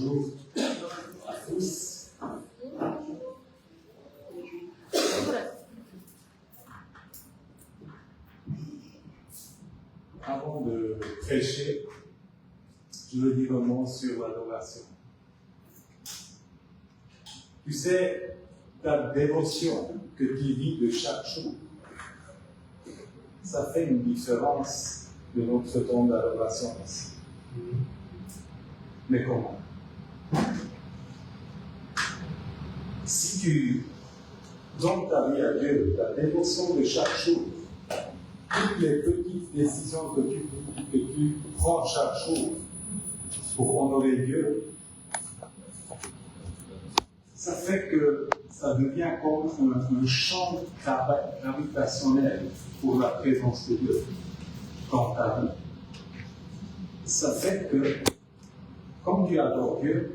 Bonjour à tous. Avant de prêcher, je veux dire un mot sur l'adoration. Tu sais, ta dévotion que tu vis de chaque jour, ça fait une différence de notre temps d'adoration aussi. Mais comment? Si tu donnes ta vie à Dieu, ta dévotion de chaque jour, toutes les petites décisions que tu prends chaque jour pour honorer Dieu, ça fait que ça devient comme un champ gravitationnel pour la présence de Dieu dans ta vie. Ça fait que, comme tu adores Dieu,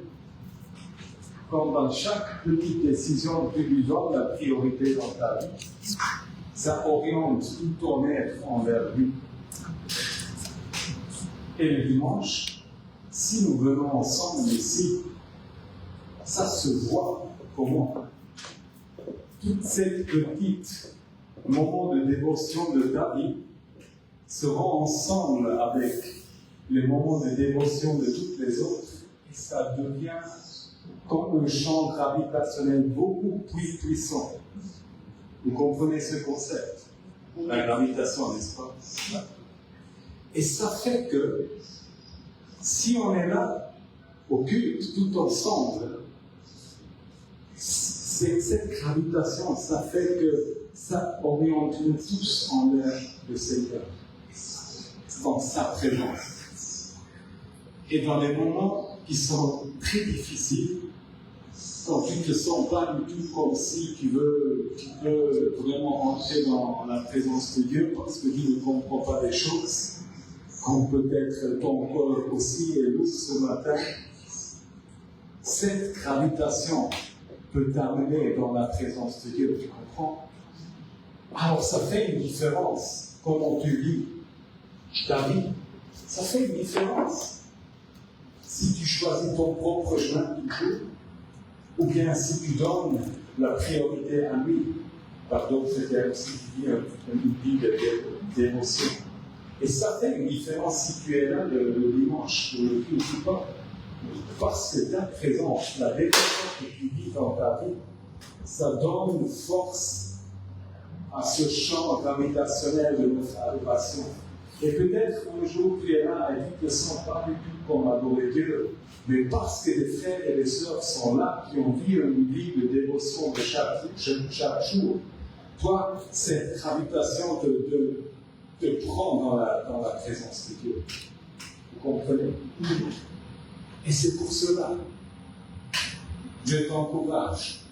comme dans chaque petite décision tu lui donnes la priorité dans ta vie, ça oriente tout ton être envers lui. Et le dimanche, si nous venons ensemble ici, ça se voit comment toutes ces petites moments de dévotion de ta vie seront ensemble avec les moments de dévotion de toutes les autres, et ça devient comme un champ gravitationnel beaucoup plus puissant. Vous comprenez ce concept? La gravitation, n'est-ce pas? Et ça fait que, si on est là, au culte, tout ensemble, cette gravitation, ça fait que ça oriente nous tous envers le Seigneur, dans sa présence. Et dans les moments qui sont très difficiles, quand tu ne te sens pas du tout comme si tu peux vraiment rentrer dans la présence de Dieu parce que tu ne comprends pas des choses, comme peut-être ton corps aussi est lourd ce matin, cette gravitation peut t'amener dans la présence de Dieu, tu comprends? Alors ça fait une différence, comment tu vis ta vie, ça fait une différence. Si tu choisis ton propre chemin toujours, ou bien si tu donnes la priorité à lui, par d'autres termes, si tu vis une vie d'émotion. Et ça fait une différence si tu es là le dimanche ou le culte ou pas. Parce que ta présence, la dévotion que tu vis dans ta vie, ça donne force à ce champ gravitationnel de notre adoration. Et peut-être un jour tu es là et tu ne te sens pas du tout comme adorer Dieu, mais parce que les frères et les sœurs sont là, qui ont vécu une vie de dévotion de chaque jour, toi, cette gravitation te prend dans la présence de Dieu. Vous comprenez? Et c'est pour cela, je t'encourage,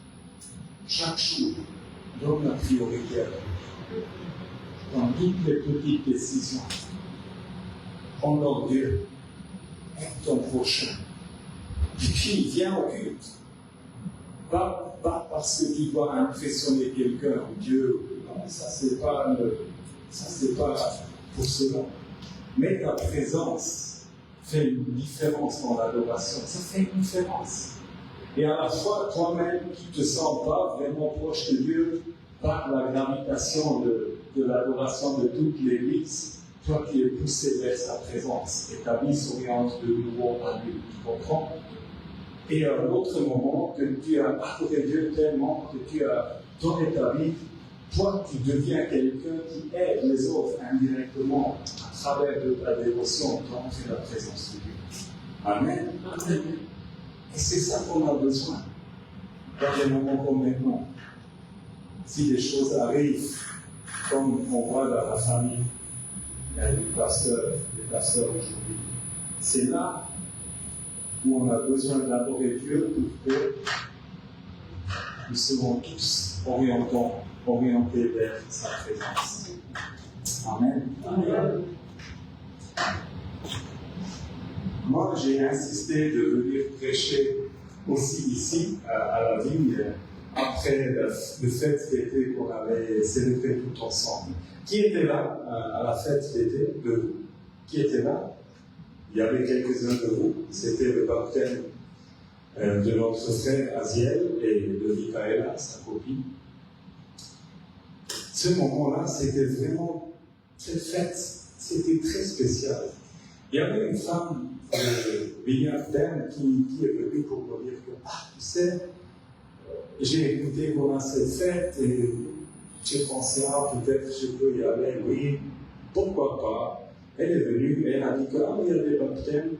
chaque jour, donne la priorité à Dieu. Dans toutes les petites décisions, honore Dieu, aide ton prochain. Et puis, viens au culte. Pas parce que tu dois impressionner quelqu'un ou Dieu. Non, ça c'est pas pour cela. Mais ta présence fait une différence dans l'adoration. Ça fait une différence. Et à la fois, toi-même, qui ne te sens pas vraiment proche de Dieu par la gravitation de l'adoration de toute l'Église, toi qui es poussé vers sa présence et ta vie s'oriente de nouveau à lui. Tu comprends? Et à un autre moment, que tu as adoré Dieu tellement que tu as donné ta vie, toi tu deviens quelqu'un qui aide les autres indirectement à travers de ta dévotion dans la présence de Dieu. Amen. Amen. Et c'est ça qu'on a besoin dans des moments comme maintenant. Si des choses arrivent, comme on voit dans la famille, il y a des pasteurs aujourd'hui. C'est là où on a besoin d'adorer Dieu pour que nous serons tous orientés vers sa présence. Amen. Amen. Moi, j'ai insisté de venir prêcher aussi ici, à la vigne, après le fête d'été qu'on avait célébré tout ensemble. Qui était là à la fête d'été de vous? Qui était là? Il y avait quelques-uns de vous. C'était le baptême de notre frère Aziel et de Michaela, sa copine. Ce moment-là, c'était vraiment, cette fête, c'était très spécial. Il y avait une femme de Vignard Bern qui est venue pour me dire que, tu sais, j'ai écouté qu'on a cette fête et j'ai pensé, peut-être je peux y aller, oui, pourquoi pas. Elle est venue, elle a dit que, il y a des baptêmes.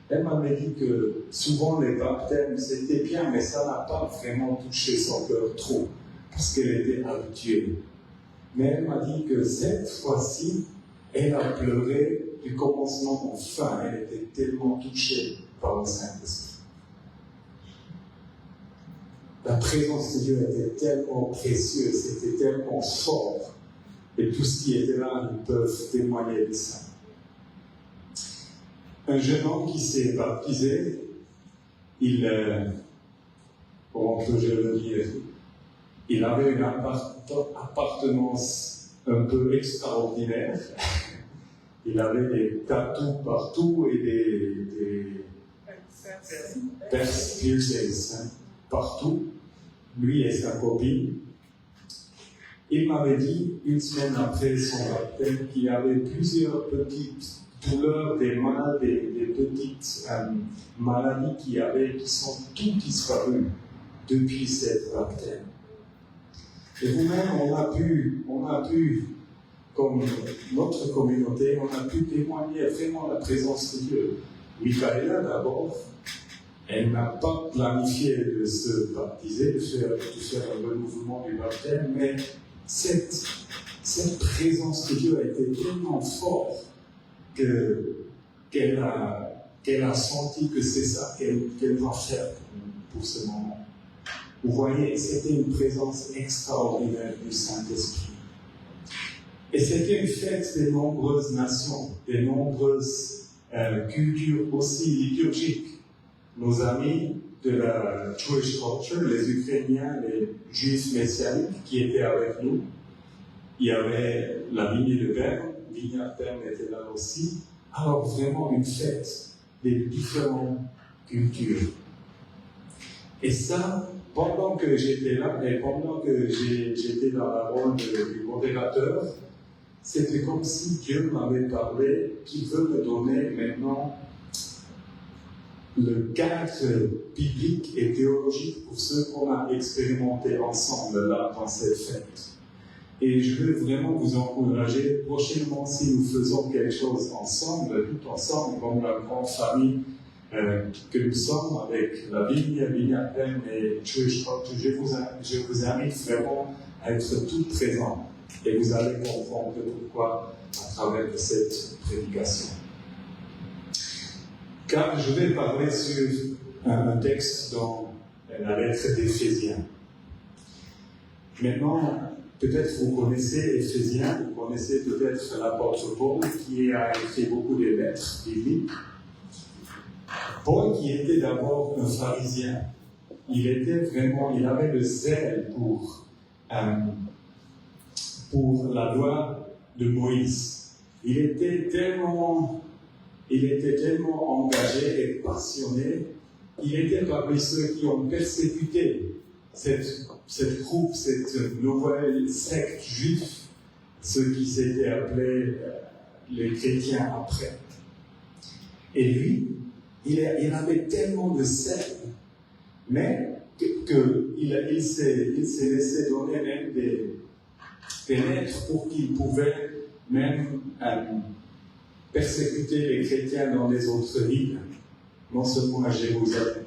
Elle m'avait dit que souvent les baptêmes c'était bien, mais ça n'a pas vraiment touché son cœur trop, parce qu'elle était habituée. Mais elle m'a dit que cette fois-ci, elle a pleuré du commencement en fin. Elle était tellement touchée par le Saint-Esprit. La présence de Dieu était tellement précieuse, c'était tellement fort, et tout ce qui était là, ils peuvent témoigner de ça. Un jeune homme qui s'est baptisé, comment peux-je le dire, il avait une appartenance un peu extraordinaire. Il avait des tatous partout et des piercings partout, lui et sa copine. Il m'avait dit, une semaine après son baptême, qu'il y avait plusieurs petites douleurs, des petites maladies qui sont toutes disparues depuis cette baptême. Et vous-même, on a pu, comme notre communauté, on a pu témoigner vraiment la présence de Dieu. Michaela, d'abord, elle n'a pas planifié de se baptiser, de faire un renouvellement du baptême, mais cette présence de Dieu a été tellement forte qu'elle a senti que c'est ça qu'elle va faire pour ce moment. Vous voyez, c'était une présence extraordinaire du Saint-Esprit. Et c'était une fête des nombreuses nations, des nombreuses cultures aussi liturgiques. Nos amis de la Jewish culture, les Ukrainiens, les Juifs messianiques qui étaient avec nous. Il y avait la lignée de Berne, Vignard Bern était là aussi. Alors vraiment une fête des différentes cultures. Et ça, pendant que j'étais là, et pendant que j'étais dans la rôle du modérateur, c'était comme si Dieu m'avait parlé, qu'il veut me donner maintenant le cadre biblique et théologique pour ce qu'on a expérimenté ensemble là dans cette fête. Et je veux vraiment vous encourager, prochainement, si nous faisons quelque chose ensemble, tout ensemble, comme la grande famille que nous sommes avec la Vignard Bern et Jewish Culture, je vous invite vraiment à être tout présent. Et vous allez comprendre pourquoi à travers cette prédication. Car je vais parler sur un texte dans la lettre d'Éphésiens. Maintenant, peut-être vous connaissez Éphésiens, vous connaissez peut-être l'apôtre Paul qui a écrit beaucoup de lettres bibliques. Paul qui était d'abord un pharisien, il avait le zèle pour la loi de Moïse. Il était tellement engagé et passionné, il était parmi ceux qui ont persécuté cette groupe, cette nouvelle secte juive, ceux qui s'étaient appelés les chrétiens après. Et lui, il avait tellement de zèle, mais qu'il s'est laissé donner même des lettres pour qu'il pouvait même persécuter les chrétiens dans les autres villes, non seulement à Jérusalem.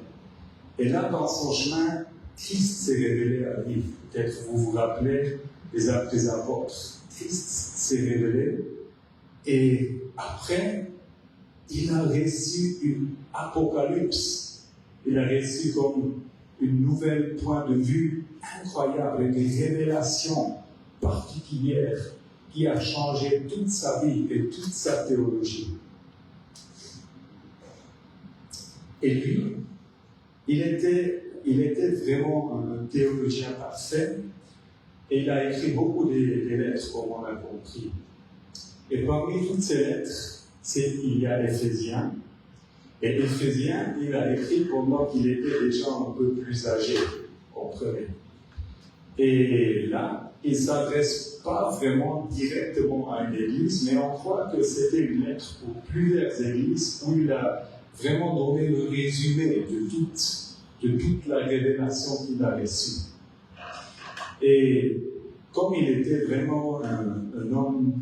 Et là, dans son chemin, Christ s'est révélé à lui. Peut-être vous vous rappelez des Actes des Apôtres. Christ s'est révélé. Et après, il a reçu une apocalypse. Il a reçu comme une nouvelle point de vue incroyable, une révélation particulière qui a changé toute sa vie et toute sa théologie. Et lui, il était vraiment un théologien parfait et il a écrit beaucoup de lettres, comme on a compris. Et parmi toutes ces lettres, il y a Éphésiens. Et Éphésiens, il a écrit pendant qu'il était déjà un peu plus âgé, comprenez. Et là, il ne s'adresse pas vraiment directement à une église, mais on croit que c'était une lettre pour plusieurs églises où il a vraiment donné le résumé de toute la révélation qu'il a reçue. Et comme il était vraiment un homme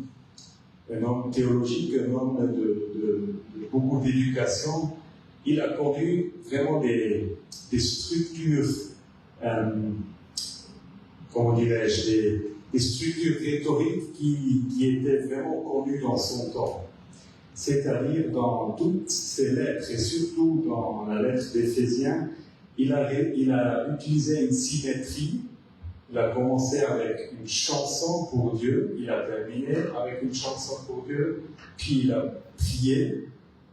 théologique, un homme de beaucoup d'éducation, il a connu vraiment des structures, comment dirais-je, des structures rhétoriques qui étaient vraiment connues dans son temps. C'est-à-dire dans toutes ses lettres, et surtout dans la lettre d'Éphésiens, il a utilisé une symétrie. Il a commencé avec une chanson pour Dieu, il a terminé avec une chanson pour Dieu, puis il a prié,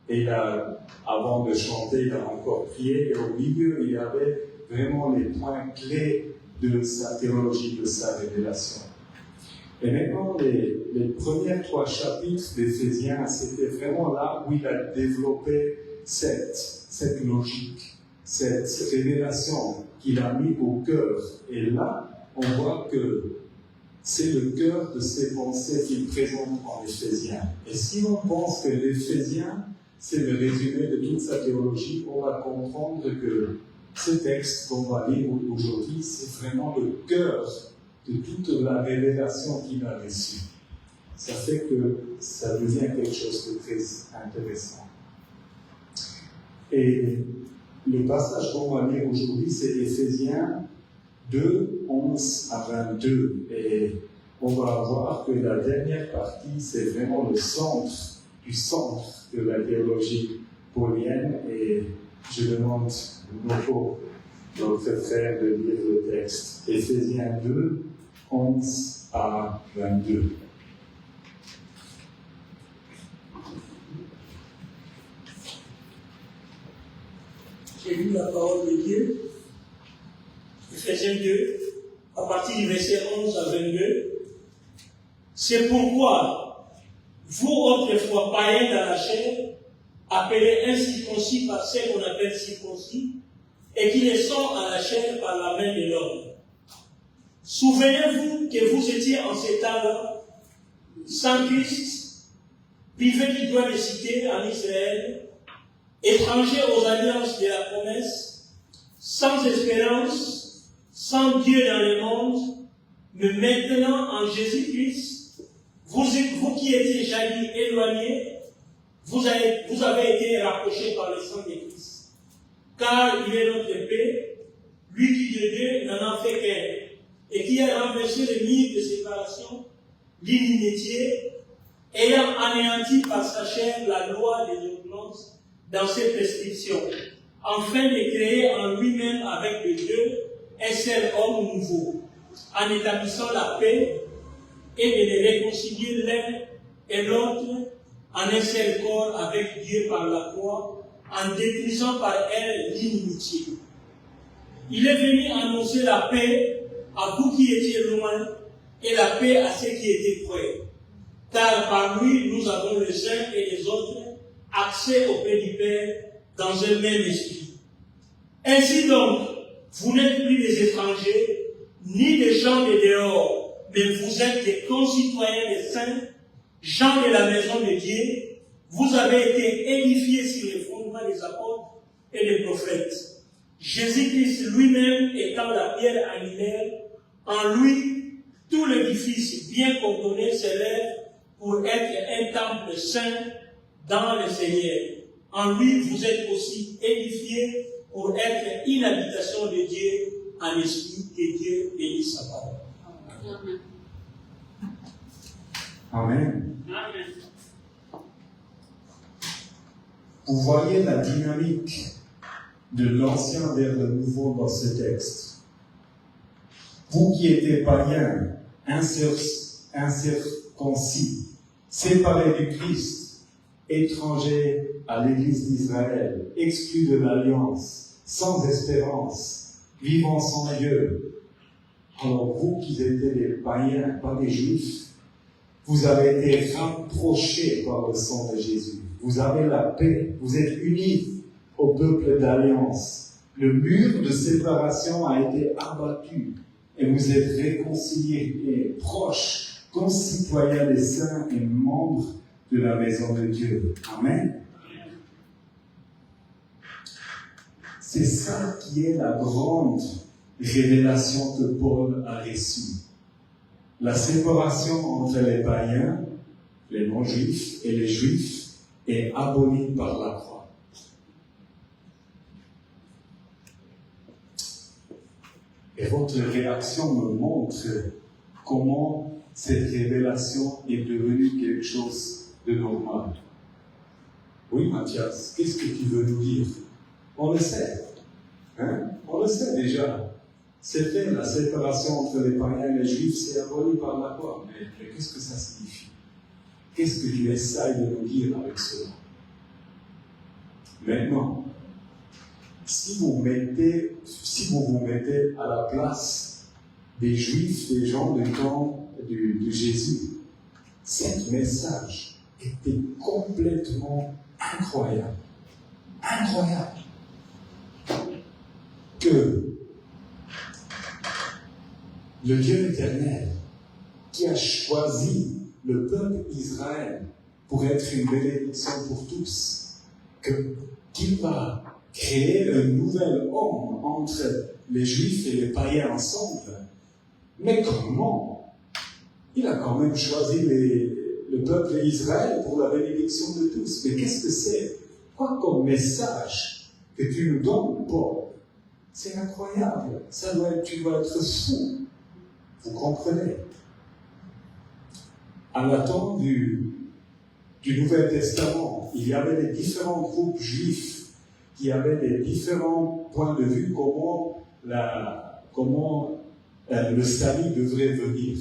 et avant de chanter, il a encore prié, et au milieu, il y avait vraiment les points clés de sa théologie, de sa révélation. Et maintenant, les premiers 3 chapitres d'Éphésiens, c'était vraiment là où il a développé cette logique, cette révélation qu'il a mis au cœur. Et là, on voit que c'est le cœur de ses pensées qu'il présente en Éphésiens. Et si on pense que l'Éphésiens, c'est le résumé de toute sa théologie, on va comprendre que ce texte qu'on va lire aujourd'hui, c'est vraiment le cœur de toute la révélation qu'il a reçue. Ça fait que ça devient quelque chose de très intéressant. Et le passage qu'on va lire aujourd'hui, c'est Éphésiens 2, 11 à 22. Et on va voir que la dernière partie, c'est vraiment le centre de la théologie paulienne. Et je demande notre frère de lire le texte. Éphésiens 2, 11 à 22. J'ai lu la parole de Dieu. Éphésiens 2, à partir du verset 11 à 22. C'est pourquoi, vous autrefois païens dans la chair, appelés incirconcis par ceux qu'on appelle circoncis, et qui le sont à la chair par la main de l'homme. Souvenez-vous que vous étiez en ces temps-là, sans Christ, vivez du droit de cité en Israël, étrangers aux alliances de la promesse, sans espérance, sans Dieu dans le monde, mais maintenant en Jésus-Christ, vous qui étiez jadis éloignés, vous avez été rapprochés par le sang de Christ. Car il est notre paix, lui qui de Dieu n'en a fait qu'un, et qui a renversé le mur de séparation, l'inimitié, ayant anéanti par sa chair la loi des ordonnances dans ses prescriptions, afin de créer en lui-même avec les deux un seul homme nouveau, en établissant la paix et de les réconcilier l'un et l'autre en un seul corps avec Dieu par la croix, en détruisant par elle l'inimitié. Il est venu annoncer la paix à vous qui étiez loin et la paix à ceux qui étaient près. Car par lui, nous avons les uns et les autres accès au Père du Père dans un même esprit. Ainsi donc, vous n'êtes plus des étrangers, ni des gens de dehors, mais vous êtes des concitoyens des saints, gens de la maison de Dieu. Vous avez été édifiés sur les fondements des apôtres et des prophètes. Jésus-Christ lui-même étant la pierre angulaire, en lui, tout l'édifice bien coordonné s'élève pour être un temple saint dans le Seigneur. En lui, vous êtes aussi édifiés pour être une habitation de Dieu en esprit, que Dieu bénisse sa parole. Amen. Amen. Vous voyez la dynamique de l'ancien vers le nouveau dans ce texte. Vous qui étiez païens, incirconcis, séparés du Christ, étrangers à l'Église d'Israël, exclus de l'Alliance, sans espérance, vivant sans Dieu. Alors vous qui étiez des païens, pas des Juifs, vous avez été rapprochés par le sang de Jésus. Vous avez la paix, vous êtes unis au peuple d'alliance. Le mur de séparation a été abattu et vous êtes réconciliés et proches, concitoyens des saints et membres de la maison de Dieu. Amen. C'est ça qui est la grande révélation que Paul a reçue. La séparation entre les païens, les non-juifs et les juifs est abolie par la croix. Et votre réaction me montre comment cette révélation est devenue quelque chose de normal. Oui, Mathias, qu'est-ce que tu veux nous dire? On le sait. Hein? On le sait déjà. C'est fait, la séparation entre les païens et les juifs, c'est aboli par la croix. Mais qu'est-ce que ça signifie? Qu'est-ce que tu essaies de nous dire avec cela? Maintenant, si vous vous mettez à la place des Juifs, des gens du temps de Jésus, ce message était complètement incroyable. Incroyable. Que le Dieu éternel, qui a choisi le peuple Israël pour être une bénédiction pour tous, qu'il va créer un nouvel homme entre les Juifs et les païens ensemble. Mais comment? Il a quand même choisi le peuple d'Israël pour la bénédiction de tous. Mais qu'est-ce que c'est? Quoi comme message que tu nous donnes, Paul? C'est incroyable. Tu dois être fou. Vous comprenez? À la temps du Nouvel Testament, il y avait des différents groupes juifs qui avaient des différents points de vue comment le salut devrait venir.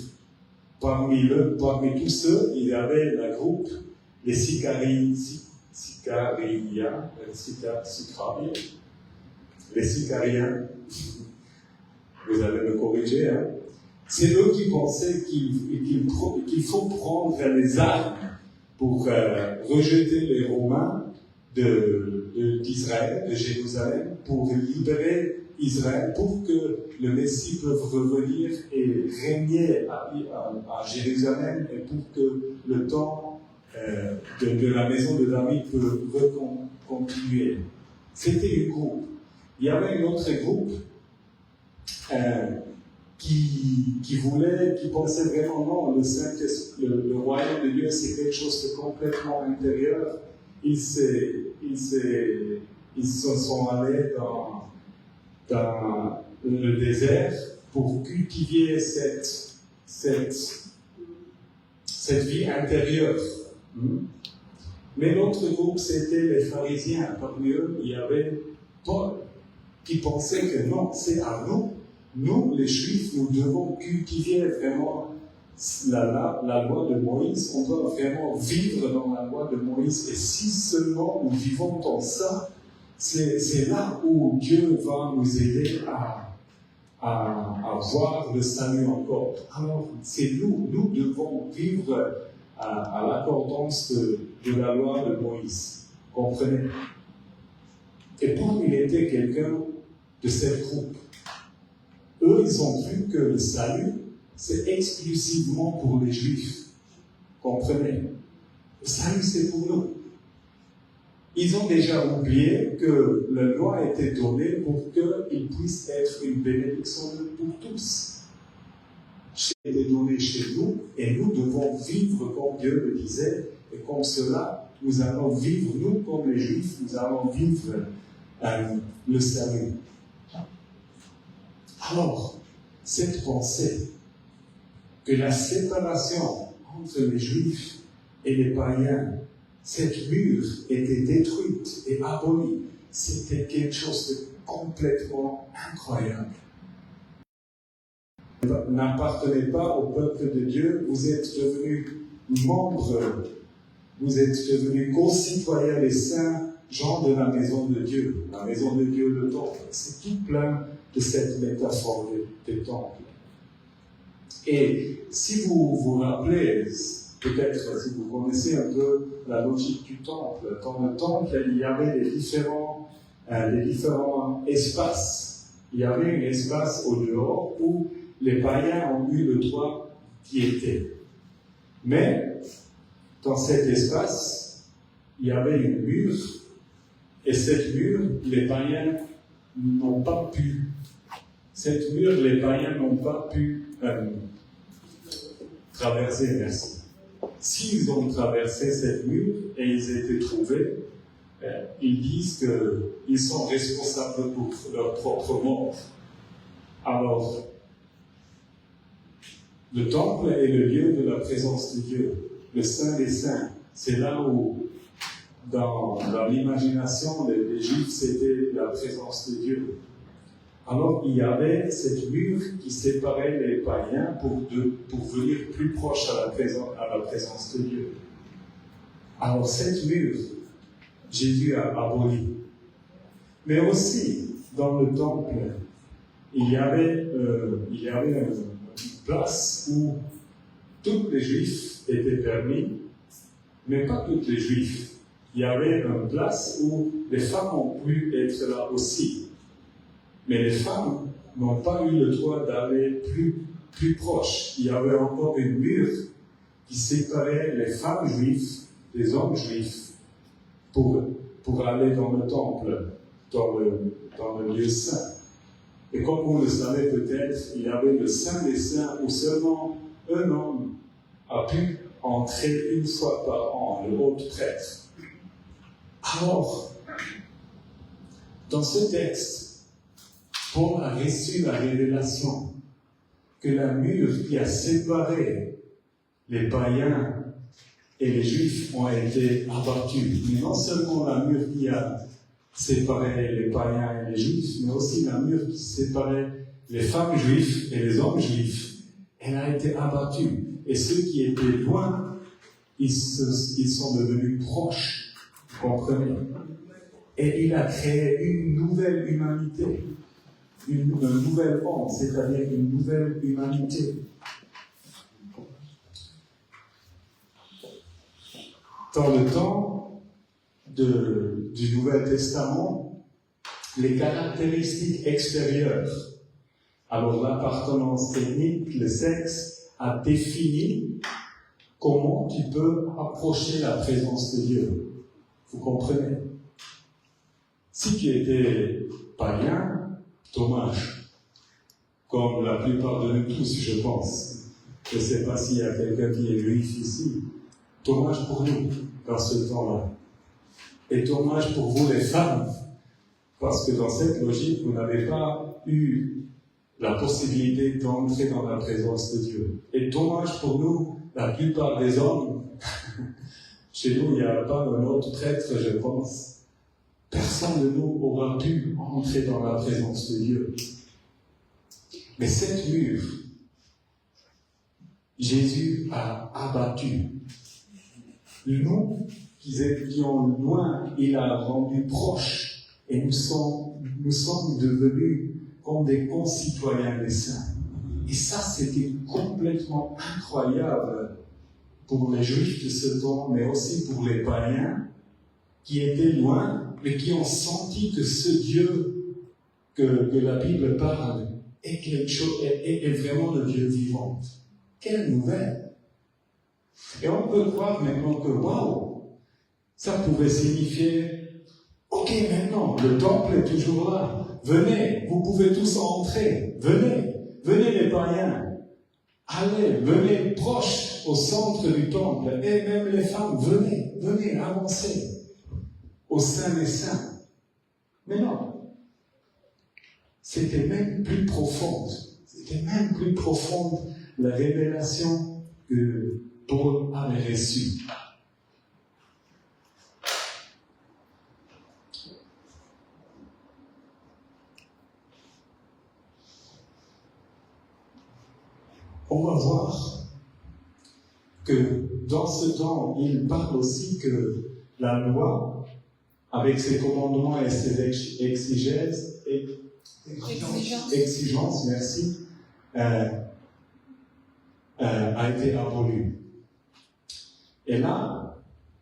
Parmi tous ceux, il y avait le groupe des Sicariens, vous allez me corriger, hein? C'est eux qui pensaient qu'il faut prendre les armes pour rejeter les Romains d'Israël, de Jérusalem, pour libérer Israël, pour que le Messie puisse revenir et régner à Jérusalem, et pour que le temps de la maison de David peut continuer. C'était un groupe. Il y avait un autre groupe qui pensait vraiment non, le royaume de Dieu c'est quelque chose de complètement intérieur. Ils se sont allés dans le désert pour cultiver cette vie intérieure. Mais l'autre groupe, c'était les pharisiens. Parmi eux, il y avait Paul, qui pensait que non, c'est à nous, les Juifs, nous devons cultiver vraiment la loi de Moïse. On doit vraiment vivre dans la loi de Moïse. Et si seulement nous vivons dans ça, c'est là où Dieu va nous aider à voir le salut encore. Alors, c'est nous devons vivre à l'accordance de la loi de Moïse. Comprenez? Et Paul, il était quelqu'un de ce groupe. Eux, ils ont vu que le salut, c'est exclusivement pour les Juifs. Comprenez? Le salut, c'est pour nous. Ils ont déjà oublié que la loi a été donnée pour qu'il puisse être une bénédiction pour tous. Elle a été donnée chez nous, et nous devons vivre comme Dieu le disait, et comme cela, nous allons vivre, nous, comme les Juifs, nous allons vivre le salut. Alors, cette pensée que la séparation entre les Juifs et les païens, cette mur était détruite et abolie, c'était quelque chose de complètement incroyable. Vous n'appartenez pas au peuple de Dieu, vous êtes devenus membres, vous êtes devenus concitoyens des saints, gens de la maison de Dieu, le temple. C'est tout plein de cette métaphore du temple. Et si vous vous rappelez, peut-être si vous connaissez un peu la logique du temple, dans le temple, il y avait les différents les différents espaces. Il y avait un espace au dehors où les païens ont eu le droit d'y être. Mais dans cet espace, il y avait une mur, et cette mur, les païens n'ont pas pu. Cette mur, les païens n'ont pas pu traverser, merci. S'ils ont traversé cette mur et ils étaient trouvés, ils disent qu'ils sont responsables pour leur propre mort. Alors, le temple est le lieu de la présence de Dieu, le Saint des Saints. C'est là où, dans l'imagination, les Juifs, c'était la présence de Dieu. Alors, il y avait cette mur qui séparait les païens pour venir plus proche à la présence de Dieu. Alors, cette mur, Jésus a aboli. Mais aussi, dans le temple, il y avait une place où tous les Juifs étaient permis, mais pas tous les Juifs. Il y avait une place où les femmes ont pu être là aussi. Mais les femmes n'ont pas eu le droit d'aller plus proche. Il y avait encore une mur qui séparait les femmes juives des hommes juifs pour aller dans le temple, dans le lieu saint. Et comme vous le savez peut-être, il y avait le Saint des Saints où seulement un homme a pu entrer une fois par an, le haut prêtre. Alors, dans ce texte, Paul a reçu la révélation que la mur qui a séparé les païens et les juifs ont été abattus. Mais non seulement la mur qui a séparé les païens et les juifs, mais aussi la mur qui séparait les femmes juives et les hommes juifs. Elle a été abattue. Et ceux qui étaient loin, ils sont devenus proches. Vous comprenez? Et il a créé une nouvelle humanité. Une nouvelle monde, c'est-à-dire une nouvelle humanité. Dans le temps du Nouvel Testament, les caractéristiques extérieures, alors l'appartenance ethnique, le sexe, a défini comment tu peux approcher la présence de Dieu. Vous comprenez? Si tu étais païen, dommage, comme la plupart de nous tous, je pense. Je ne sais pas s'il y a quelqu'un qui est juif ici. Dommage pour nous, dans ce temps-là. Et dommage pour vous les femmes, parce que dans cette logique, vous n'avez pas eu la possibilité d'entrer dans la présence de Dieu. Et dommage pour nous, la plupart des hommes, chez nous, il n'y a pas un autre prêtre, je pense. Personne de nous aura pu entrer dans la présence de Dieu. Mais cette mur, Jésus a abattu. Nous, qui étions loin, il a rendu proches. Et nous sommes devenus comme des concitoyens des saints. Et ça, c'était complètement incroyable pour les Juifs de ce temps, mais aussi pour les païens qui étaient loin, mais qui ont senti que ce Dieu que la Bible parle est quelque chose, est vraiment le Dieu vivant. Quelle nouvelle! Et on peut croire maintenant que, waouh, ça pouvait signifier, ok, maintenant, le temple est toujours là. Venez, vous pouvez tous entrer. Venez les païens. Allez, venez proche au centre du temple. Et même les femmes, venez, avancez. Au sein des saints. Mais non. C'était même plus profonde. La révélation que Paul avait reçue. On va voir que dans ce temps, il parle aussi que la loi, avec ses commandements et ses exigences, merci, a été abolie. Et là,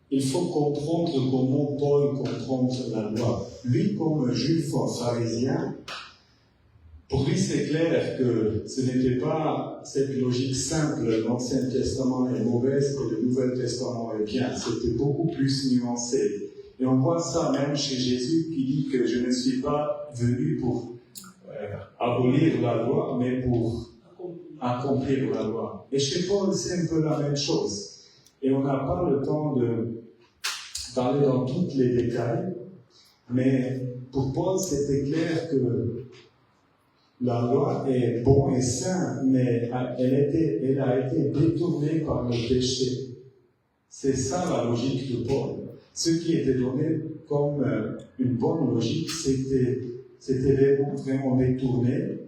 il faut comprendre comment Paul comprend la loi. Lui, comme juif pharisien, pour lui, c'est clair que ce n'était pas cette logique simple, l'Ancien Testament est mauvais et le Nouveau Testament est bien. C'était beaucoup plus nuancé. Et on voit ça même chez Jésus qui dit que je ne suis pas venu pour abolir la loi, mais pour accomplir la loi. Et chez Paul, c'est un peu la même chose. Et on n'a pas le temps de parler dans tous les détails, mais pour Paul, c'était clair que la loi est bonne et sainte, mais elle a été détournée par le péché. C'est ça la logique de Paul. Ce qui était donné comme une bonne logique, c'était vraiment détourné,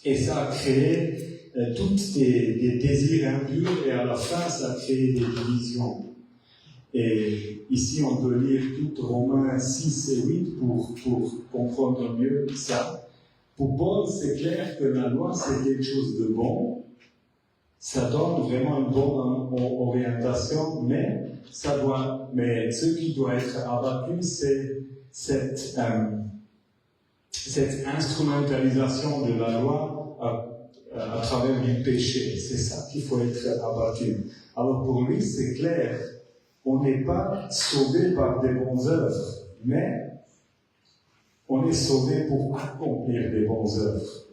et ça a créé tous des désirs impurs, et à la fin, ça a créé des divisions. Et ici, on peut lire tout Romains 6 et 8 pour comprendre mieux ça. Pour Paul, c'est clair que la loi, c'est quelque chose de bon. Ça donne vraiment une bonne orientation, mais ce qui doit être abattu, c'est cette instrumentalisation de la loi à travers du péché. C'est ça qu'il faut être abattu. Alors pour lui, c'est clair, on n'est pas sauvé par des bonnes œuvres, mais on est sauvé pour accomplir des bonnes œuvres.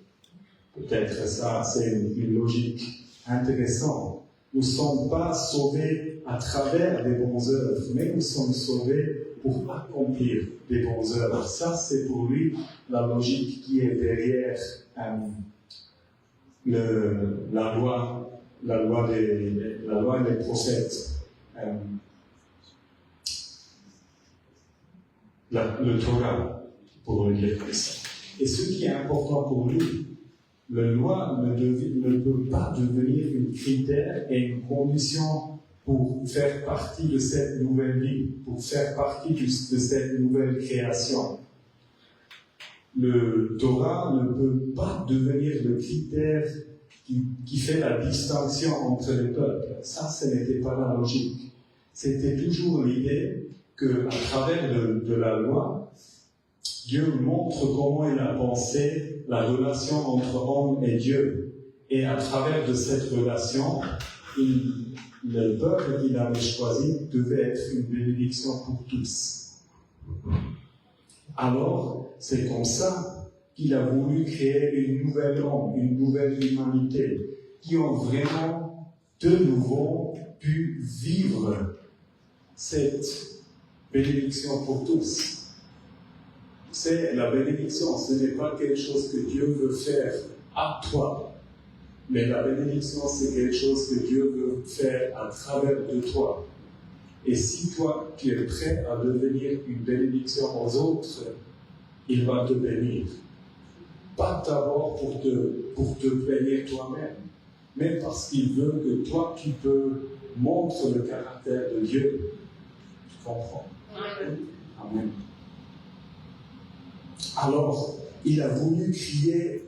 Peut-être ça, c'est une logique intéressante. Nous ne sommes pas sauvés à travers des bonnes œuvres, mais nous sommes sauvés pour accomplir des bonnes œuvres. Ça, c'est pour lui la logique qui est derrière la loi et les prophètes. Le Torah, pour le dire comme ça. Et ce qui est important pour lui, la loi ne peut pas devenir un critère et une condition pour faire partie de cette nouvelle vie, pour faire partie de cette nouvelle création. Le Torah ne peut pas devenir le critère qui fait la distinction entre les peuples. Ça, ce n'était pas la logique. C'était toujours l'idée qu'à travers de la loi, Dieu montre comment il a pensé la relation entre homme et Dieu. Et à travers de cette relation, le peuple qu'il avait choisi devait être une bénédiction pour tous. Alors, c'est comme ça qu'il a voulu créer une nouvelle homme, une nouvelle humanité, qui ont vraiment de nouveau pu vivre cette bénédiction pour tous. C'est la bénédiction, ce n'est pas quelque chose que Dieu veut faire à toi, mais la bénédiction, c'est quelque chose que Dieu veut faire à travers de toi. Et si toi, tu es prêt à devenir une bénédiction aux autres, il va te bénir. Pas d'abord pour te bénir toi-même, mais parce qu'il veut que toi, tu peux montrer le caractère de Dieu. Tu comprends? Amen. Alors, il a voulu créer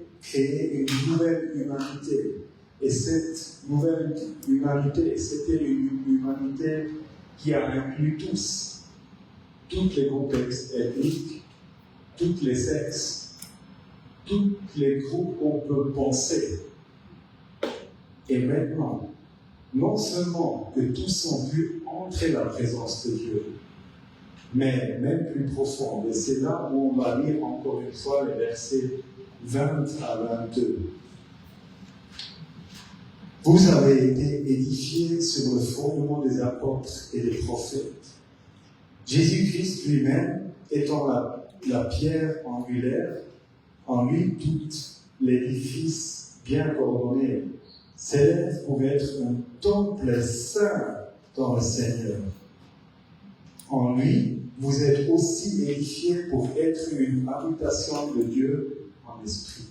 une nouvelle humanité. Et cette nouvelle humanité, c'était une humanité qui a inclus tous les groupes ethniques, tous les sexes, tous les groupes qu'on peut penser. Et maintenant, non seulement que tous ont pu entrer la présence de Dieu, mais même plus profond. Et c'est là où on va lire encore une fois les versets 20 à 22. Vous avez été édifiés sur le fondement des apôtres et des prophètes. Jésus-Christ lui-même étant la pierre angulaire, en lui tout l'édifice bien coordonné s'élève pour être un temple saint dans le Seigneur. En lui, vous êtes aussi édifiés pour être une habitation de Dieu en esprit.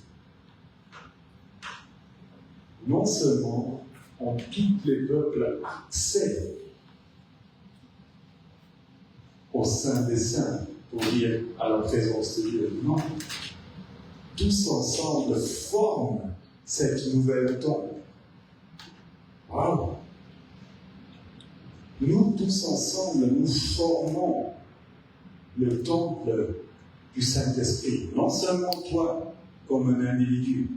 Non seulement ont tous les peuples accès au sein des saints, pour dire à la présence de Dieu, non. Tous ensemble forment cette nouvelle tombe. Wow! Nous tous ensemble, nous formons le temple du Saint-Esprit. Non seulement toi, comme un individu,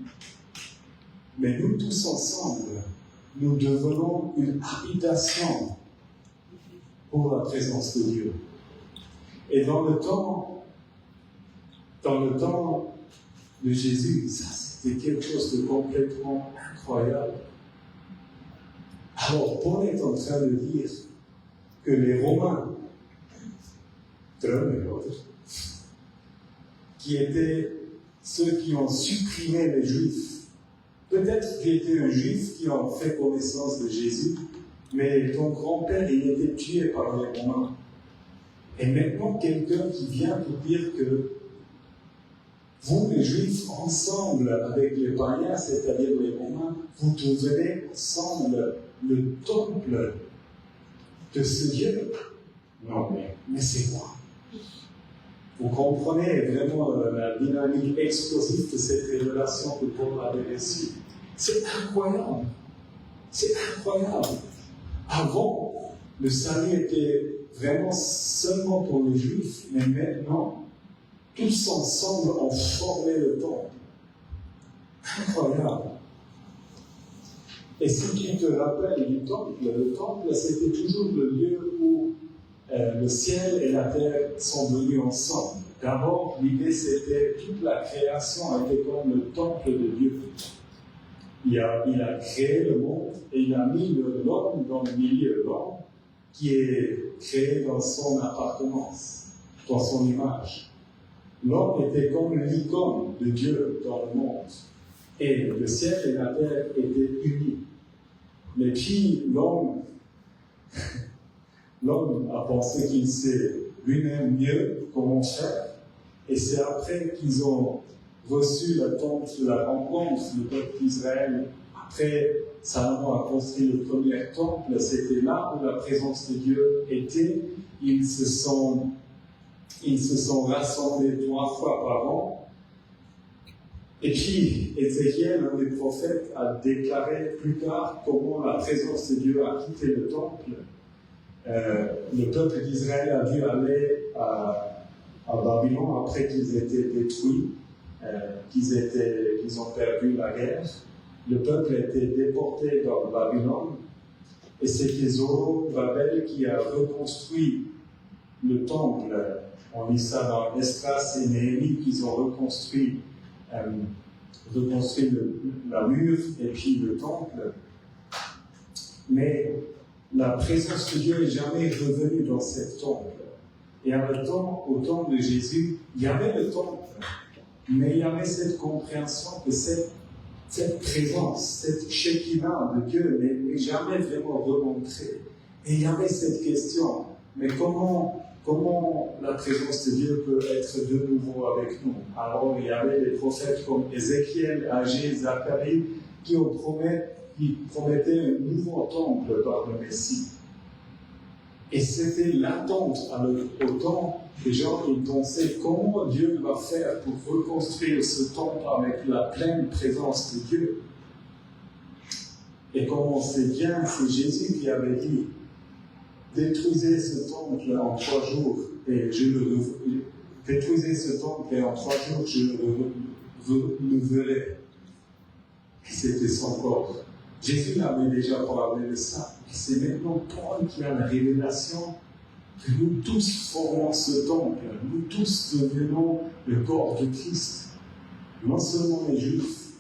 mais nous tous ensemble, nous devenons une habitation pour la présence de Dieu. Et dans le temps de Jésus, ça c'était quelque chose de complètement incroyable. Alors Paul est en train de dire que les Romains, qui étaient ceux qui ont supprimé les Juifs, peut-être qui étaient un Juif qui ont fait connaissance de Jésus, mais ton grand-père, il était tué par les Romains. Et maintenant, quelqu'un qui vient pour dire que vous, les Juifs, ensemble avec les païens, c'est-à-dire les Romains, vous devenez ensemble le temple de ce Dieu. Non, mais c'est quoi? Vous comprenez vraiment la dynamique explosive de cette révélation que Paul avait reçue. C'est incroyable. C'est incroyable. Avant, le salut était vraiment seulement pour les Juifs, mais maintenant, tous ensemble ont formé le temple. Incroyable. Et si tu te rappelles du temple, le temple, c'était toujours le lieu où le ciel et la terre sont venus ensemble. D'abord, l'idée c'était toute la création était comme le temple de Dieu. Il a créé le monde et il a mis l'homme dans le milieu, l'homme qui est créé dans son appartenance, dans son image. L'homme était comme l'icône de Dieu dans le monde. Et le ciel et la terre étaient unis. Mais puis l'homme a pensé qu'il sait lui-même mieux comment faire. Et c'est après qu'ils ont reçu la tente de la rencontre, le peuple d'Israël. Après, Salomon a construit le premier temple. C'était là où la présence de Dieu était. Ils se sont rassemblés 3 fois par an. Et puis, Ézéchiel, un des prophètes, a déclaré plus tard comment la présence de Dieu a quitté le temple. Le peuple d'Israël a dû aller à Babylone après qu'ils étaient détruits, qu'ils ont perdu la guerre. Le peuple a été déporté dans Babylone et c'était Zorobabel qui a reconstruit le temple. On lit ça dans Esdras et Néhémie qu'ils ont reconstruit la mur et puis le temple. Mais la présence de Dieu n'est jamais revenue dans cet temple. Et au temps de Jésus, il y avait le temple, mais il y avait cette compréhension que cette présence, cette Shekinah de Dieu n'est jamais vraiment remontrée. Et il y avait cette question, mais comment la présence de Dieu peut être de nouveau avec nous? Alors il y avait des prophètes comme Ézéchiel, Agé, Zacharie, qui promettaient un nouveau temple par le Messie. Et c'était l'attente au temps des gens qui pensaient comment Dieu va faire pour reconstruire ce temple avec la pleine présence de Dieu. Et comme on sait bien, c'est Jésus qui avait dit détruisez ce temple en 3 jours et je le détruisez ce temple et en 3 jours je le renouvellerai. Et c'était son corps. Jésus avait déjà parlé de ça. Et c'est maintenant Paul qui a la révélation que nous tous formons ce temple. Nous tous devenons le corps de Christ. Non seulement les Juifs,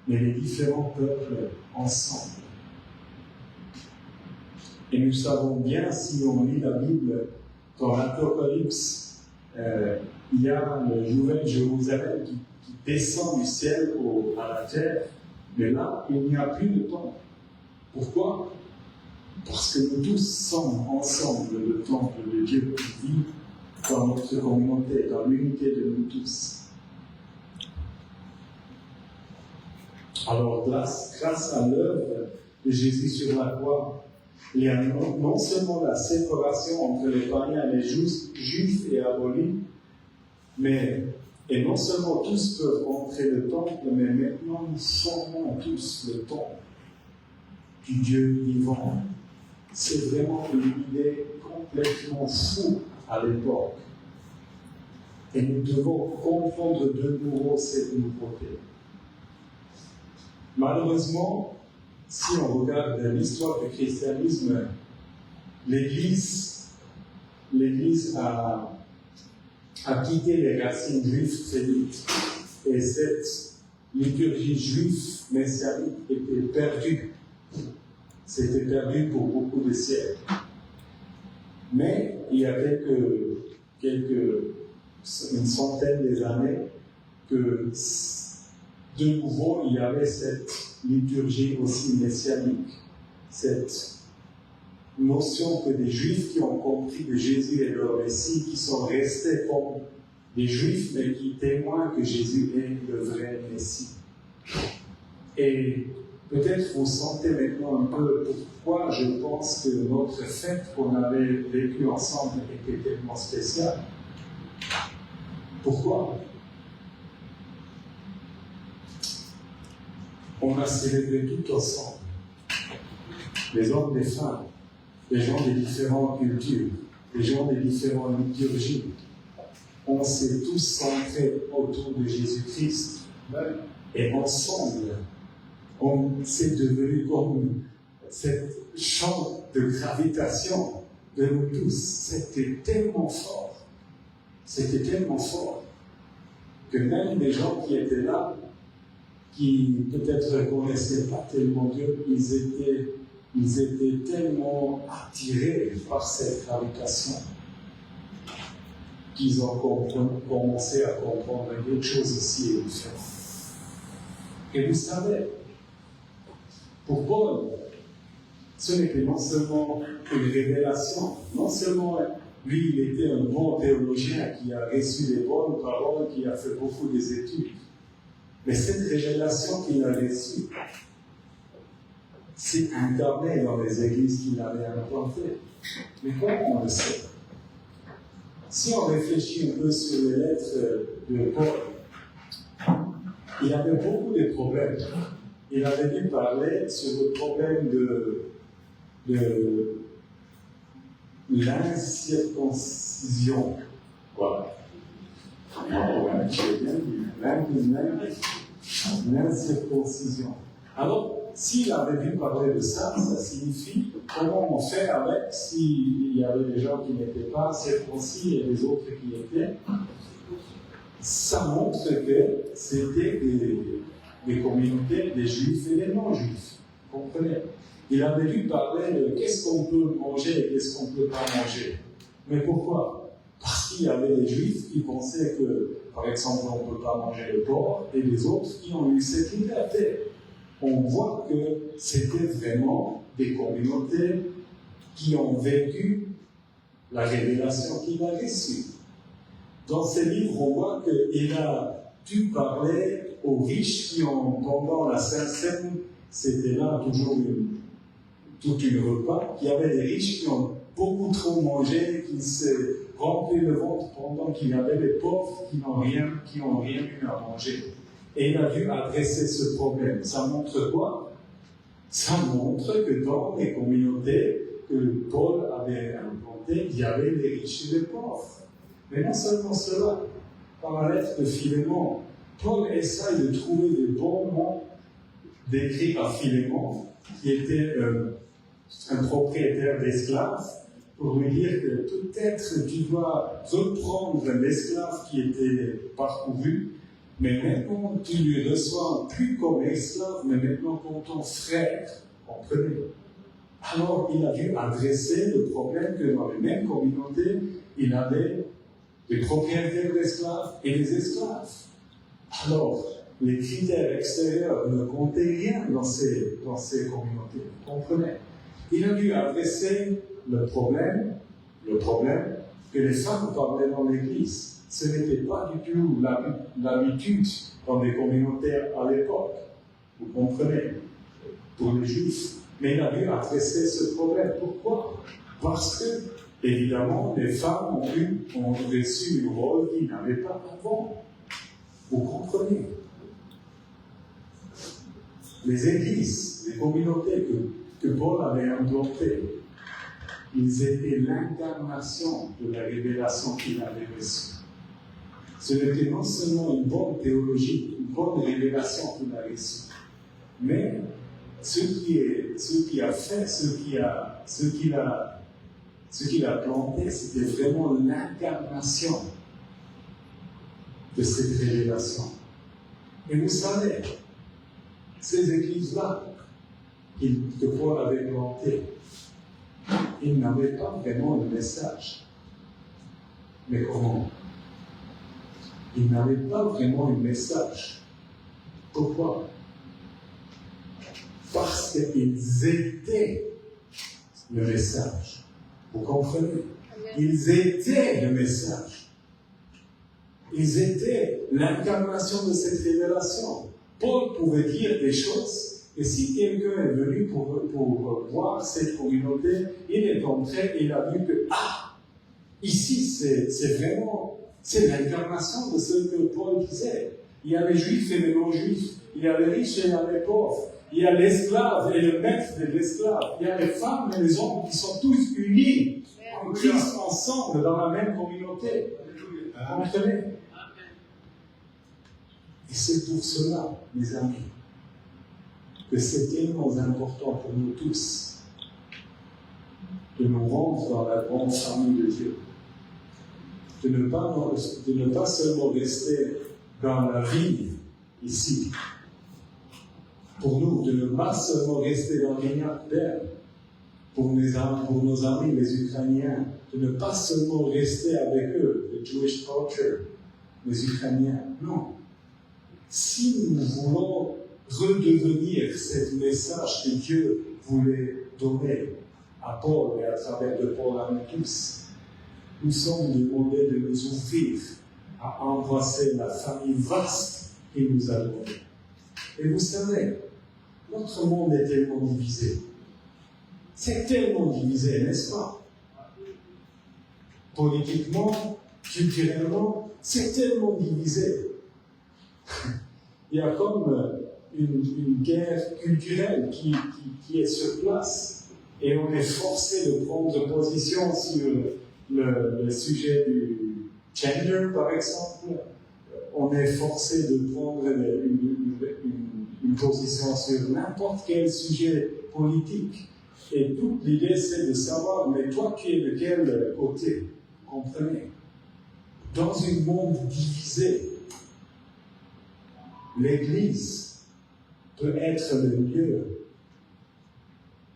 mais les différents peuples ensemble. Et nous savons bien, si on lit la Bible, dans l'Apocalypse, il y a le Nouvelle Jérusalem qui descend du ciel à la terre. Mais là, il n'y a plus de temple. Pourquoi? Parce que nous tous sommes ensemble le temple de Dieu qui vit dans notre communauté, dans l'unité de nous tous. Alors, grâce à l'œuvre de Jésus sur la croix, il y a non seulement la séparation entre les païens et les juifs est abolie, et non seulement tous peuvent entrer le temple, mais maintenant nous formons tous le temple du Dieu vivant. c'est vraiment une idée complètement fou à l'époque. Et nous devons comprendre de nouveau cette nouveauté. Malheureusement, si on regarde l'histoire du christianisme, l'Église a quitté les racines juives très vite. Et cette liturgie juive messianique était perdue. C'était perdu pour beaucoup de siècles. Mais il y a une centaine d'années que de nouveau il y avait cette liturgie aussi messianique, cette notion que des Juifs qui ont compris que Jésus est leur Messie, qui sont restés comme des Juifs, mais qui témoignent que Jésus est le vrai Messie. Et peut-être vous sentez maintenant un peu pourquoi je pense que notre fête qu'on avait vécue ensemble était tellement spéciale. Pourquoi? On a célébré tout ensemble. Les hommes, les femmes, les gens des différentes cultures, les gens des différentes liturgies. On s'est tous centrés autour de Jésus-Christ. Et ensemble, c'est devenu comme cette chambre de gravitation de nous tous. C'était tellement fort. C'était tellement fort que même les gens qui étaient là, qui peut-être ne connaissaient pas tellement Dieu, ils étaient tellement attirés par cette gravitation qu'ils ont commencé à comprendre quelque chose ici et différent. Et vous savez, pour Paul, ce n'était non seulement une révélation, non seulement lui, il était un bon théologien qui a reçu les bonnes paroles, qui a fait beaucoup des études. Mais cette révélation qu'il a reçue s'est incarnée dans les églises qu'il avait implantées. Mais comment on le sait? Si on réfléchit un peu sur les lettres de Paul, il avait beaucoup de problèmes. Il avait dû parler sur le problème de l'incirconcision. Voilà. J'ai bien dit. L'incirconcision. Alors, s'il avait dû parler de ça, ça signifie comment on fait avec s'il y avait des gens qui n'étaient pas circoncis et les autres qui étaient. Ça montre que c'était des communautés, des juifs et des non-juifs. Vous comprenez? Il avait dû parler de qu'est-ce qu'on peut manger et qu'est-ce qu'on ne peut pas manger. Mais pourquoi? Parce qu'il y avait des juifs qui pensaient que, par exemple, on ne peut pas manger le porc, et les autres qui ont eu cette liberté. On voit que c'était vraiment des communautés qui ont vécu la révélation qu'il a reçue. Dans ces livres, on voit qu'il a dû parler aux riches qui ont, pendant la Sainte-Seine, c'était là toujours tout une repas, qu'il y avait des riches qui ont beaucoup trop mangé, qui se remplissent le ventre pendant qu'il y avait des pauvres qui n'ont rien eu à manger. Et il a dû adresser ce problème. Ça montre quoi? Ça montre que dans les communautés que Paul avait implantées, il y avait les riches et les pauvres. Mais non seulement cela, par la lettre de Philémon, Paul essaye de trouver des bons mots décrits par Philémon, qui était un propriétaire d'esclaves, pour lui dire que peut-être tu dois reprendre l'esclave qui était parcouru, mais maintenant tu lui reçois plus comme esclave, mais maintenant comme ton frère. Comprenez? Alors il a dû adresser le problème que dans les mêmes communautés, il avait les propriétaires d'esclaves et les esclaves. Alors, les critères extérieurs ne comptaient rien dans ces communautés. Vous comprenez? Il a dû adresser le problème que les femmes parlaient dans l'Église. Ce n'était pas du tout l'habitude dans les communautés à l'époque. Vous comprenez? Pour les Juifs. Mais il a dû adresser ce problème. Pourquoi? Parce que, évidemment, les femmes ont reçu un rôle qu'ils n'avaient pas avant. Vous comprenez? Les églises, les communautés que Paul avait implantées, Ils étaient l'incarnation de la révélation qu'il avait reçue. Ce n'était non seulement une bonne théologie, une bonne révélation qu'il a reçue, mais ce qu'il a fait, ce qu'il a planté, c'était vraiment l'incarnation de cette révélation. Et vous savez, ces églises-là, que Paul avait plantées, ils n'avaient pas vraiment le message. Mais comment? Ils n'avaient pas vraiment un message. Pourquoi? Parce qu'ils étaient le message. Vous comprenez? Ils étaient le message. Ils étaient l'incarnation de cette révélation. Paul pouvait dire des choses, et si quelqu'un est venu pour voir cette communauté, il est entré et il a vu que, ici, c'est vraiment, c'est l'incarnation de ce que Paul disait. Il y a les juifs et les non-juifs, il y a les riches et il y a les pauvres, il y a l'esclave et le maître de l'esclave, il y a les femmes et les hommes qui sont tous unis en Christ ensemble dans la même communauté. Vous comprenez? Et c'est pour cela, mes amis, que c'est tellement important pour nous tous de nous rendre dans la grande famille de Dieu. De ne pas seulement rester dans la vie ici. Pour nous, de ne pas seulement rester dans l'Ignat pour nos amis les Ukrainiens, de ne pas seulement rester avec eux, le Jewish culture, les Ukrainiens. Non. Si nous voulons redevenir ce message que Dieu voulait donner à Paul et à travers de Paul à nous tous, nous sommes demandés de nous ouvrir à embrasser la famille vaste qu'il nous a donnée. Et vous savez, notre monde est tellement divisé. C'est tellement divisé, n'est-ce pas? Politiquement, culturellement, c'est tellement divisé. Il y a comme une guerre culturelle qui est sur place. Et on est forcé de prendre position sur le sujet du gender, par exemple. On est forcé de prendre une position sur n'importe quel sujet politique. Et toute l'idée, c'est de savoir, mais toi, tu es de quel côté? Comprenez? Dans un monde divisé, l'Église peut être le lieu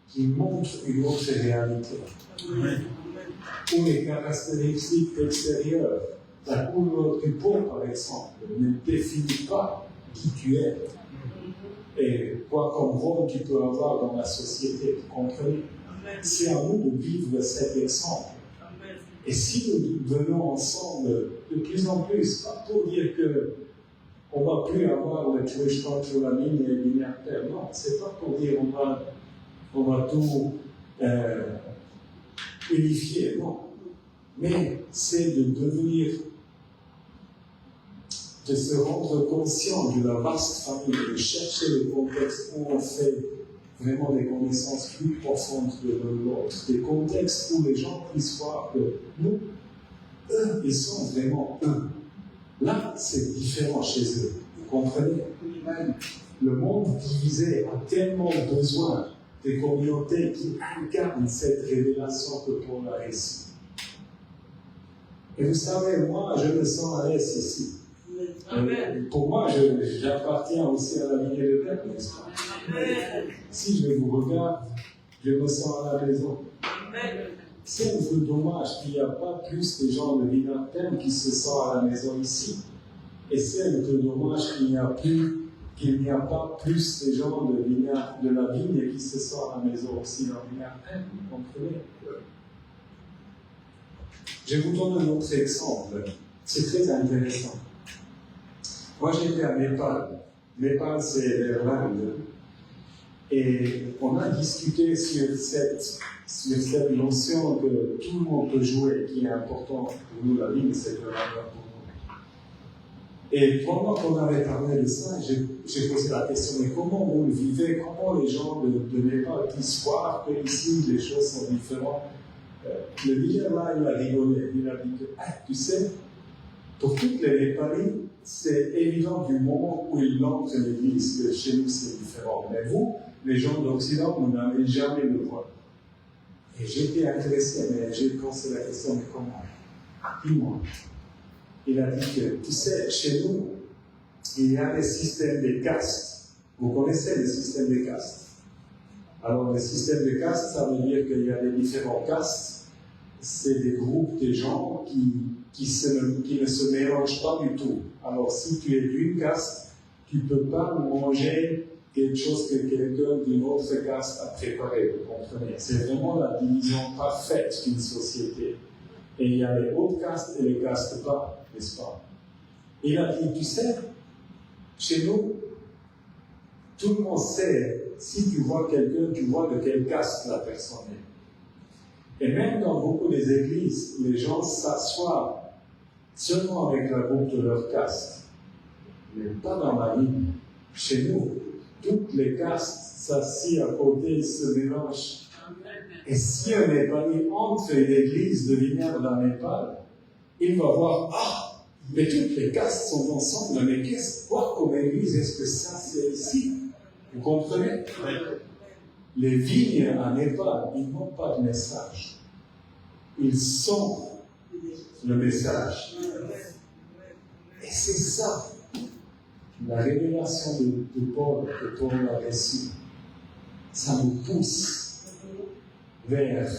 qui montre une autre réalité. Où les caractéristiques extérieures, la couleur du peau, par exemple, ne définit pas qui tu es et quoi comme rôle tu peux avoir dans la société. Vous comprenez? C'est à nous de vivre cet exemple. Et si nous venons ensemble de plus en plus, pas pour dire que on ne va plus avoir le Jewish culture, la ligne et l'Ignat. Non, c'est pas pour dire on va tout unifier, non. Mais c'est de se rendre conscient de la vaste famille, de chercher le contexte où on fait vraiment des connaissances plus profondes de l'autre, des contextes où les gens puissent voir que nous, eux, ils sont vraiment eux. Là, c'est différent chez eux. Vous comprenez? Le monde divisé a tellement besoin des communautés qui incarnent cette révélation que Paul a reçue. Et vous savez, moi, je me sens à l'aise ici. Pour moi, j'appartiens aussi à la lignée de Père, n'est-ce pas? Si je vous regarde, je me sens à la maison. C'est un peu dommage qu'il n'y a pas plus de gens de l'Ignat qui se sentent à la maison ici. Et c'est un peu dommage qu'il n'y a pas plus de gens de la vigne qui se sentent à la maison aussi dans l'Ignat. Vous comprenez? Je vous donne un autre exemple. C'est très intéressant. Moi, j'étais à Népal. Népal, c'est vers l'Inde. Et on a discuté sur cette notion que tout le monde peut jouer, qui est important pour nous, la ligne, c'est de valeur pour nous. Et pendant qu'on avait parlé de ça, j'ai posé la question, mais comment vous le vivez? Comment les gens de Népal puissent voir que ici les choses sont différentes? Le leader là, il a rigolé. Il a dit que, tu sais, pour toutes les Népalis, c'est évident du moment où ils entrent l'église que chez nous c'est différent. Mais vous, les gens d'Occident, vous n'avez jamais le voir. Et j'étais intéressé, mais j'ai posé la question, mais comment? Dis-moi. Il a dit que, tu sais, chez nous, il y a des systèmes de castes. Vous connaissez le système de castes? Alors, le système de castes, ça veut dire qu'il y a des différents castes. C'est des groupes de gens qui ne se mélangent pas du tout. Alors, si tu es d'une caste, tu ne peux pas manger quelque chose que quelqu'un d'une autre caste a préparé, vous comprenez? C'est vraiment la division parfaite d'une société. Et il y a les hautes castes et les castes bas, n'est-ce pas? Il a dit, tu sais, chez nous, tout le monde sait, si tu vois quelqu'un, tu vois de quelle caste la personne est. Et même dans beaucoup des églises, les gens s'assoient seulement avec la groupe de leur caste, mais pas dans la vie. Chez nous, toutes les castes s'assient à côté, se mélangent. Et si un Népali entre une église de Vineyard dans Népal, il va voir, mais toutes les castes sont ensemble, mais quoi comme église est-ce que ça c'est ici? Vous comprenez? Les vignes à Népal, ils n'ont pas de message. Ils sont le message. Et c'est ça, la révélation de Paul, que Paul a reçue. Ça nous pousse vers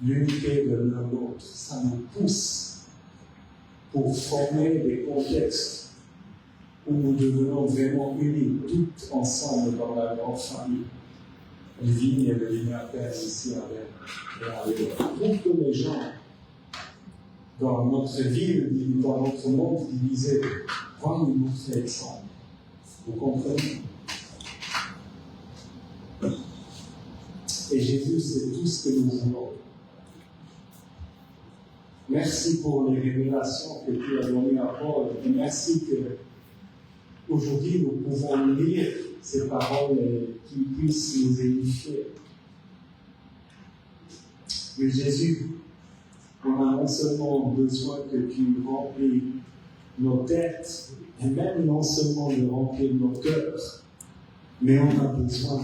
l'unité de l'un l'autre. Ça nous pousse pour former des contextes où nous devenons vraiment unis, tous ensemble dans la grande famille. Les vignes et le Vineyard ici avec pour que les gens dans notre ville, dans notre monde divisé, voient notre exemple. Vous comprenez? Et Jésus, c'est tout ce que nous voulons. Merci pour les révélations que tu as données à Paul. Et merci que aujourd'hui nous pouvons lire ces paroles et qu'ils puissent nous édifier. Mais Jésus, on a non seulement besoin que tu remplis nos têtes, et même non seulement de remplir nos cœurs, mais on a besoin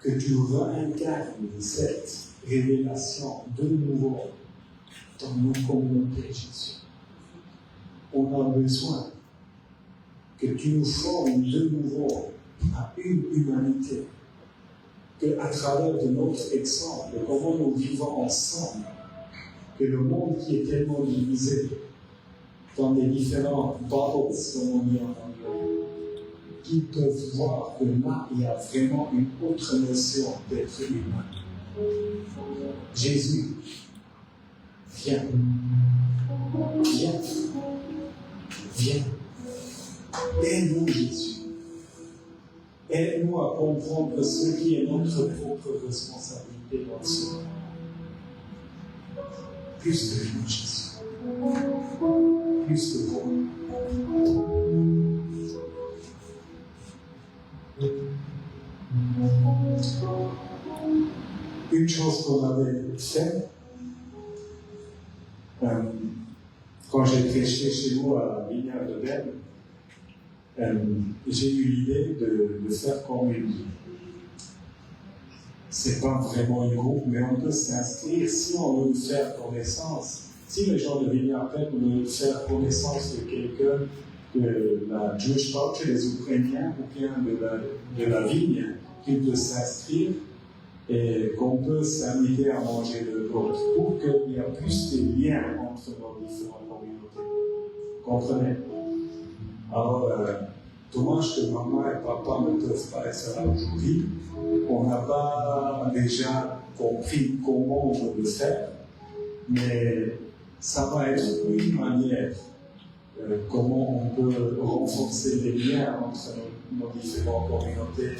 que tu réincarnes cette révélation de nouveau dans nos communautés, Jésus. On a besoin que tu nous formes de nouveau à une humanité, qu'à travers de notre exemple, de comment nous vivons ensemble, que le monde qui est tellement divisé dans des différents bubbles, comme on dit en anglais, qui peuvent voir que là, il y a vraiment une autre notion d'être humain. Jésus, viens. Viens. Viens. Aide-nous, Jésus. Aide-nous à comprendre ce qui est notre propre responsabilité dans ce monde. Plus de nous, Jésus. Plus de toi. Une chose qu'on avait fait, quand j'ai prêché chez nous à Vineyard de Berne, j'ai eu l'idée de faire comme une. C'est pas vraiment un groupe, mais on peut s'inscrire si on veut faire connaissance. Si les gens de Vineyard veulent faire connaissance de quelqu'un de la Jewish culture, des Ukrainiens, ou bien de la vigne, qu'ils peuvent s'inscrire et qu'on peut s'inviter à manger de l'autre pour qu'il y ait plus de liens entre nos différentes communautés. Vous comprenez? Alors, dommage que maman et papa ne peuvent pas être là aujourd'hui. On n'a pas déjà compris comment on peut le faire, mais ça va être une manière comment on peut renforcer les liens entre nos différentes communautés.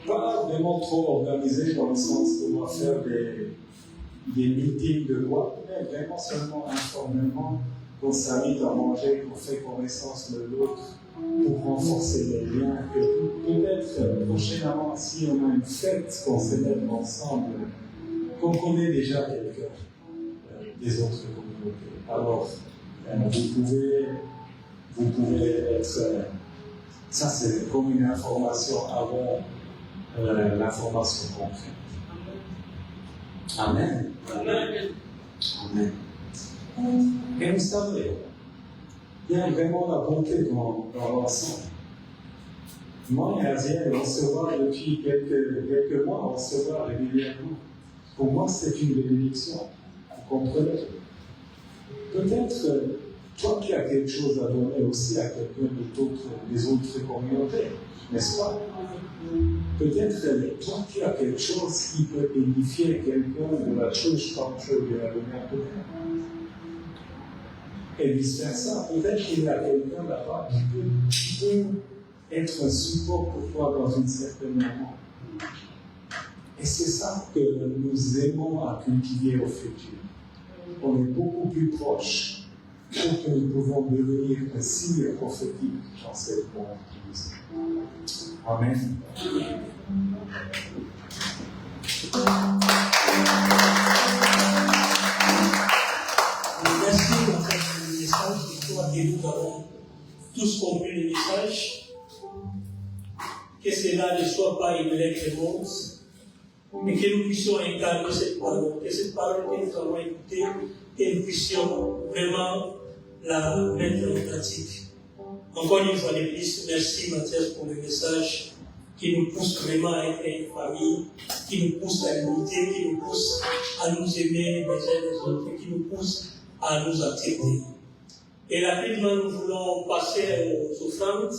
Pas vraiment trop organisé dans le sens qu'on va faire des meetings de loi, mais vraiment seulement informellement qu'on s'invite à manger, qu'on fait connaissance de l'autre, pour renforcer les liens, que peut-être prochainement, si on a une fête qu'on célèbre ensemble, qu'on connaît déjà quelqu'un des autres communautés. Alors, vous pouvez être... ça, c'est comme une information avant l'information concrète. Amen. Amen. Amen. Et vous savez, il y a vraiment la bonté dans l'ensemble. Moi et Aziel, on se voit depuis quelques mois, on se voit régulièrement. Pour moi, c'est une bénédiction. Vous comprenez? Peut-être, toi qui as quelque chose à donner aussi à quelqu'un des autres communautés, n'est-ce pas? Peut-être, toi qui as quelque chose qui peut édifier quelqu'un de la church culture de la lumière de Dieu. Et vice-versa, peut-être qu'il y a quelqu'un là-bas qui peut être un support pour toi dans une certaine moment. Et c'est ça que nous aimons à cultiver au futur. On est beaucoup plus proches pour que nous pouvons devenir un signe prophétique dans cette monde. Amen. Merci pour ce message. Je crois que nous avons tous compris le message. Que cela ne soit pas une lettre morte, mais que nous puissions incarner cette parole. Que cette parole que nous avons écoutée, que nous puissions vraiment la mettre en pratique. Encore une fois de plus, merci Mathias pour le message qui nous pousse vraiment à être une famille, qui nous pousse à l'unité, qui nous pousse à nous aimer les uns les autres, qui nous pousse à nous accepter. Et rapidement, nous voulons passer aux offrandes.